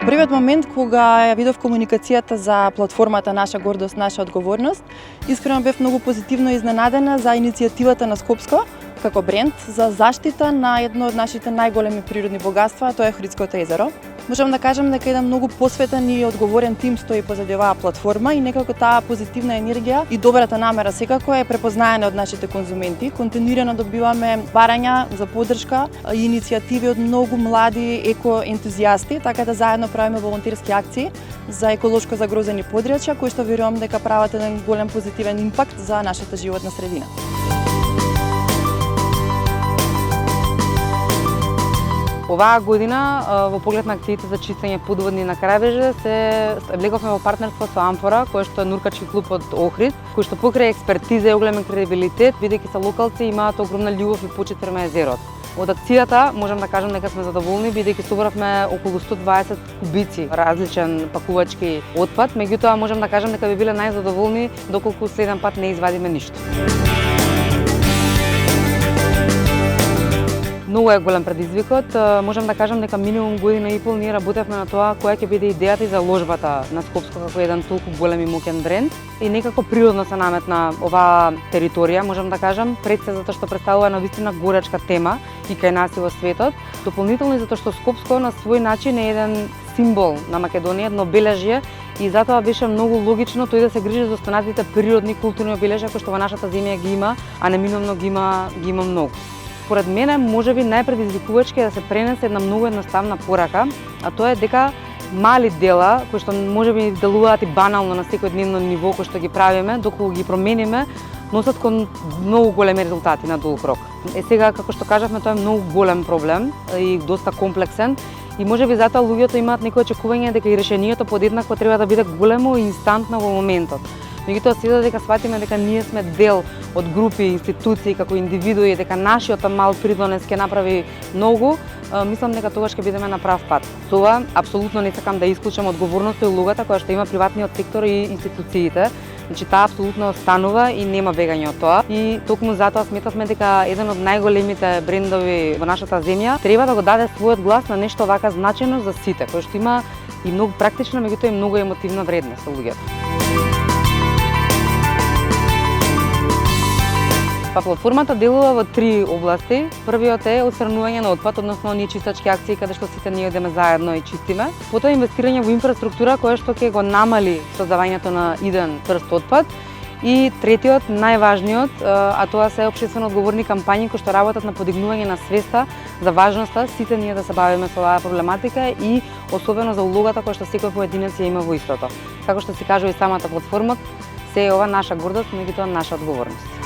Првиот момент кога ја видов комуникацијата за платформата Наша гордост, наша одговорност, искрено бев многу позитивно изненадена за иницијативата на Скопско како бренд за заштита на едно од нашите најголеми природни богатства, а тоа е Охридското езеро. Можам да кажам дека еден многу посветен и одговорен тим стои позади оваа платформа и некако таа позитивна енергија и добрата намера секако е препознаена од нашите конзументи. Континуирано добиваме барања за поддршка и иницијативи од многу млади еко-ентузијасти, така да заедно правиме волонтерски акции за еколошко загрозени подрачја, кои што верувам дека прават еден голем позитивен импакт за нашата животна средина. Оваа година во поглед на акциите за чистење подводни на крајбрежје се влеговме во партнерство со Амфора, кој што е нуркачки клуб од Охрид, кој што покрај експертиза и голем кредибилитет, бидејќи се локалци, имаат огромна љубов и почит према езерот. Од акцијата можам да кажам дека сме задоволни, бидејќи собравме околу 120 кубици различен пакувачки отпад, меѓутоа можам да кажам дека би биле најзадоволни доколку следен пат не извадиме ништо. Многу е голем предизвикот. Можам да кажам дека минимум година и пол ние работевме на тоа која ќе биде идејата и заложбата на Скопско како еден толку голем и моќен бренд. И некако природно се наметна оваа територија, можам да кажам, пред се затоа што представува навистина горечка тема и кај нас и во светот. Дополнително и затоа што Скопско на свој начин е еден символ на Македонија, едно обележје и затоа беше многу логично тој да се грижи за останатите природни културни обележја кои што во нашата земја ги има, а неминовно ги има многу. Според мене, можеби најпредизвикувачки е да се пренесе една многу едноставна порака, а тоа е дека мали дела, кои што можеби делуваат и банално на секојдневно ниво, кои што ги правиме, доколку ги промениме, носат кон многу големи резултати на долг рок. Сега, како што кажавме, тоа е многу голем проблем и доста комплексен и можеби затоа луѓето имаат некој очекување дека и решението подеднакво треба да биде големо и инстантно во моментот. Меѓутоа сега дека сватиме дека ние сме дел од групи, институции, како индивидуи, дека нашиот мал придонес ќе направи многу, мислам дека тогаш ќе бидеме на прав пат. Со ова апсолутно не сакам да исклучам одговорноста и улогата која што има приватниот сектор и институциите. Значи таа апсолутно останува и нема бегање од тоа. И токму затоа сметавме дека еден од најголемите брендови во нашата земја треба да го даде својот глас на нешто вака значено за сите, кој што има и многу практична, меѓутоа и многу емотивна вредност со луѓето. Платформата делува во 3 области. Првиот е отстранување на отпад, односно оние чистачки акции каде што сите ние одеме заедно и чистиме. Потоа инвестирање во инфраструктура која што ќе го намали создавањето на иден прст отпад. И третиот, најважниот, а тоа се општествено одговорни кампањи кои што работат на подигнување на свеста за важноста сите ние да се бавиме со оваа проблематика и особено за улогата која што секој поединец ја има во истото. Како што се кажува и самата платформа, се е ова наша гордост, меѓутоа наша одговорност.